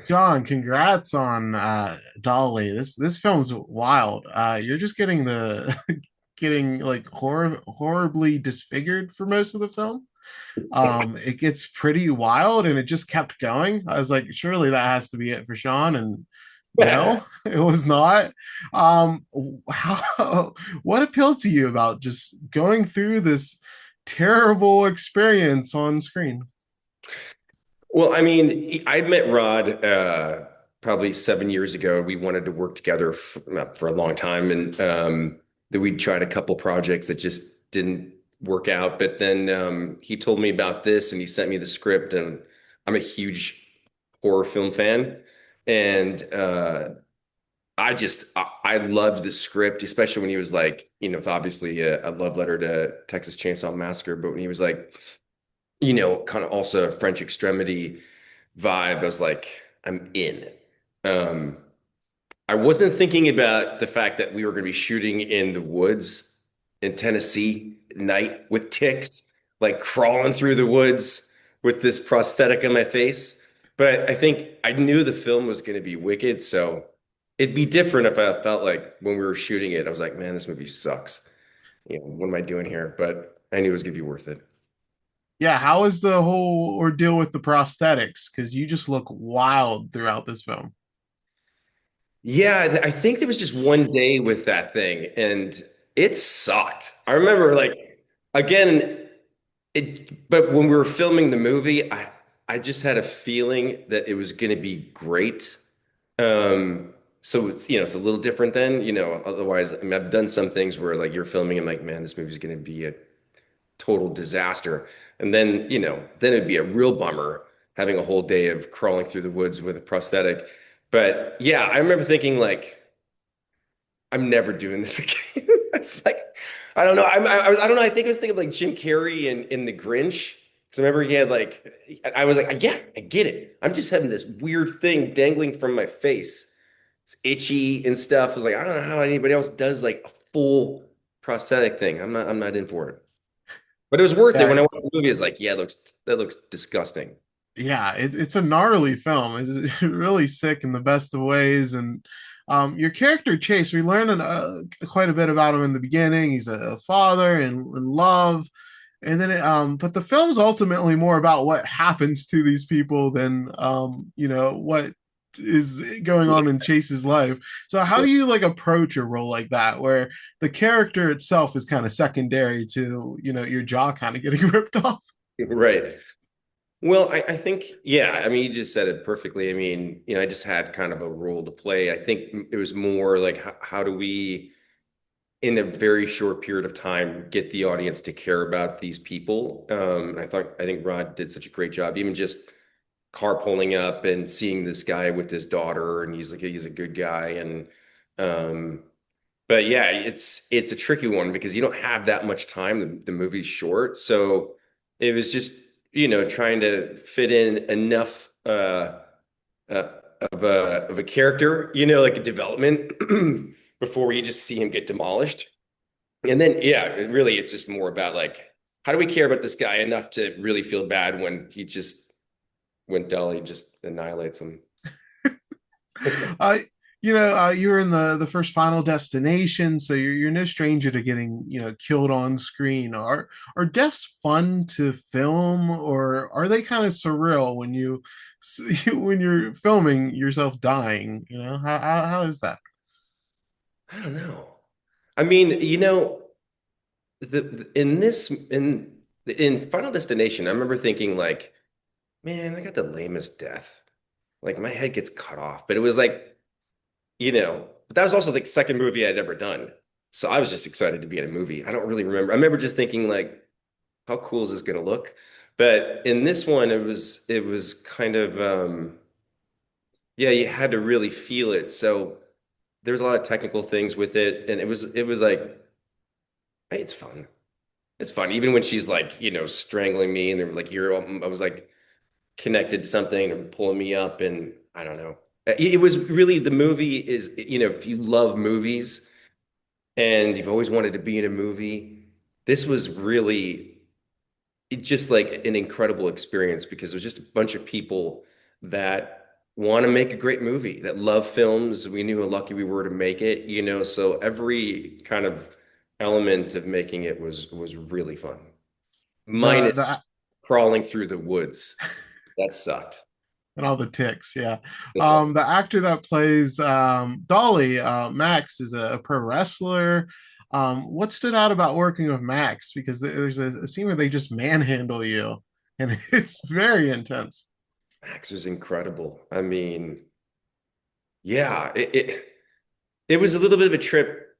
John, congrats on Dolly. This film's wild. You're just getting the getting like horribly disfigured for most of the film. It gets pretty wild and it just kept going. I was like, surely that has to be it for Sean, and no, it was not. Um, what appealed to you about just going through this terrible experience on screen? Well, I mean, I met Rod probably 7 years ago. We wanted to work together for a long time, and then we tried a couple projects that just didn't work out. But then he told me about this, and he sent me the script, and I'm a huge horror film fan, and I loved the script, especially when he was like, it's obviously a love letter to Texas Chainsaw Massacre, but when he was like, kind of also a French Extremity vibe. I was like, I'm in. Um, I wasn't thinking about the fact that we were going to be shooting in the woods in Tennessee at night with ticks, like crawling through the woods with this prosthetic on my face. But I think I knew the film was going to be wicked, so it'd be different if I felt like when we were shooting it, I was like, man, this movie sucks. What am I doing here? But I knew it was going to be worth it. Yeah, how is the whole ordeal with the prosthetics? Because you just look wild throughout this film. Yeah, I think there was just one day with that thing, and it sucked. I remember, like, again, but when we were filming the movie, I just had a feeling that it was going to be great. So it's a little different then, otherwise, I mean, I've done some things where like you're filming and like, man, this movie's going to be a total disaster. And then it'd be a real bummer having a whole day of crawling through the woods with a prosthetic. But yeah, I remember thinking like, I'm never doing this again. It's like, I don't know. I don't know. I think I was thinking of like Jim Carrey in The Grinch. Because I remember he had like, I was like, yeah, I get it. I'm just having this weird thing dangling from my face. It's itchy and stuff. I was like, I don't know how anybody else does like a full prosthetic thing. I'm not in for it. But it was worth it when Yeah, I watched the movie. I was like, yeah, that looks disgusting. yeah, it's a gnarly film. It's really sick in the best of ways. And your character Chase, we learn quite a bit about him in the beginning. He's a father and in love, and then but the film's ultimately more about what happens to these people than what is going Yeah. on in Chase's life. So how do you like approach a role like that where the character itself is kind of secondary to your jaw kind of getting ripped off? Right. Well, I think, yeah, I mean, you just said it perfectly. I mean, I just had kind of a role to play. I think it was more like, how do we, in a very short period of time, get the audience to care about these people? And I think Rod did such a great job, even just carpooling up and seeing this guy with his daughter, and he's a good guy. Um, but yeah, it's a tricky one because you don't have that much time. The movie's short, so it was just trying to fit in enough uh, of a character, like a development before you just see him get demolished. And then yeah, it's just more about like how do we care about this guy enough to really feel bad when Dolly just annihilates him. uh, you were in the first Final Destination, so you're no stranger to getting killed on screen. Are deaths fun to film, or are they kind of surreal when when you're filming yourself dying? How is that? I don't know. I mean, in this in Final Destination, I remember thinking like, man, I got the lamest death. Like my head gets cut off, but it was like, but that was also the second movie I'd ever done. So I was just excited to be in a movie. I don't really remember. I remember just thinking like, how cool is this gonna look? But in this one, it was kind of yeah, you had to really feel it. So there's a lot of technical things with it, and it was like, hey, it's fun. It's fun. Even when she's like, strangling me and they're like, I was like connected to something and pulling me up. And I don't know. It was really, the movie is, if you love movies and you've always wanted to be in a movie, this was really just like an incredible experience because it was just a bunch of people that want to make a great movie, that love films. We knew how lucky we were to make it, you know, so every kind of element of making it was really fun. The Minus the crawling through the woods. That sucked. and all the ticks, yeah. It does. The actor that plays Dolly, Max, is a pro wrestler. What stood out about working with Max? Because there's a scene where they just manhandle you, and it's very intense. Max was incredible. I mean, yeah, it was a little bit of a trip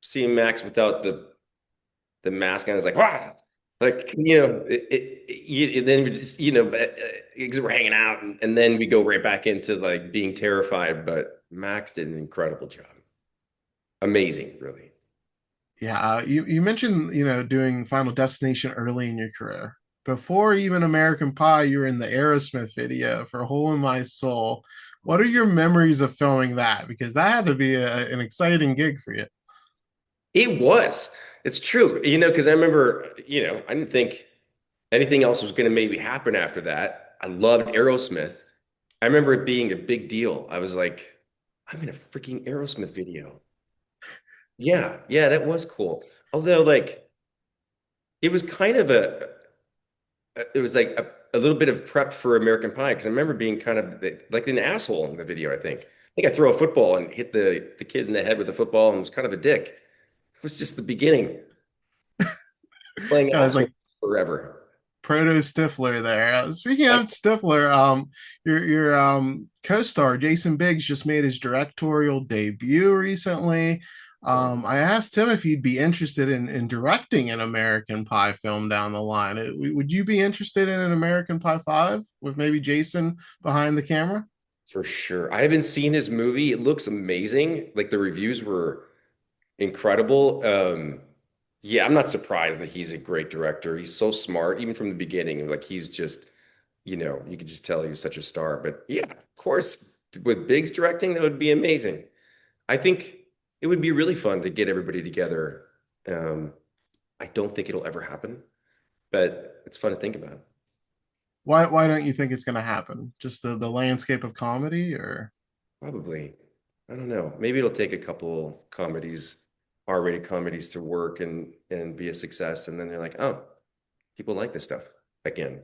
seeing Max without the mask on. I was like, wow, like then we just because we're hanging out, and then we go right back into like being terrified. But Max did an incredible job. Amazing, really. Yeah, you mentioned doing Final Destination early in your career. Before even American Pie, you were in the Aerosmith video for "Hole in My Soul." What are your memories of filming that? Because that had to be an exciting gig for you. It was. It's true. Because I remember, I didn't think anything else was going to maybe happen after that. I loved Aerosmith. I remember it being a big deal. I was like, I'm in a freaking Aerosmith video. Yeah, yeah, that was cool. Although, like, it was kind of it was like a little bit of prep for American Pie because I remember being kind of like an asshole in the video, I think. I think I throw a football and hit the kid in the head with the football and was kind of a dick. It was just the beginning, playing Yeah, it was asshole like forever. proto Stifler there. Speaking I, of Stifler, your co-star Jason Biggs just made his directorial debut recently. I asked him if he'd be interested in directing an American Pie film down the line. Would you be interested in an American Pie 5 with maybe Jason behind the camera? for sure. I haven't seen his movie. It looks amazing. Like the reviews were incredible. Yeah, I'm not surprised that he's a great director. He's so smart, even from the beginning. Like he's just, you could just tell he was such a star. But yeah, of course, with Biggs directing, that would be amazing. I think it would be really fun to get everybody together. Um, I don't think it'll ever happen, but it's fun to think about. Why don't you think it's going to happen? Just the landscape of comedy, or Probably. I don't know. Maybe it'll take a couple comedies, R-rated comedies to work and be a success. And then they're like, oh, people like this stuff again.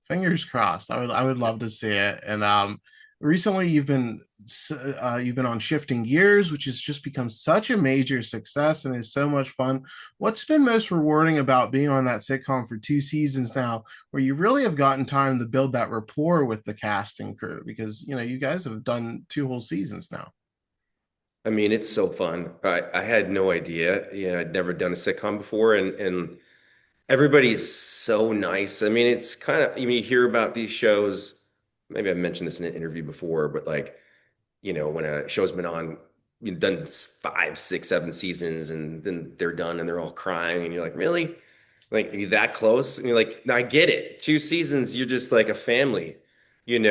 fingers crossed. I would love to see it. And recently you've been on Shifting Gears, which has just become such a major success and is so much fun. What's been most rewarding about being on that sitcom for 2 seasons now, where you really have gotten time to build that rapport with the cast and crew? Because you guys have done 2 whole seasons now. I mean, it's so fun. I had no idea. I'd never done a sitcom before, and everybody is so nice. I mean, it's kind of, you hear about these shows. Maybe I've mentioned this in an interview before, but like, when a show's been on, you've done 5, 6, 7 seasons, and then they're done and they're all crying, and you're like, really? Like, are you that close? And you're like, no, I get it. 2 seasons, you're just like a family, and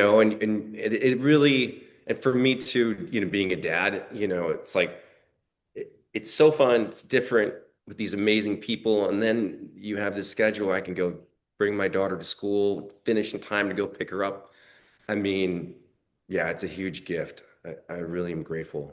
it really, and for me too, being a dad, it's like, it's so fun. It's different with these amazing people. And then you have this schedule. I can go bring my daughter to school, finish in time to go pick her up. I mean, yeah, it's a huge gift. I really am grateful.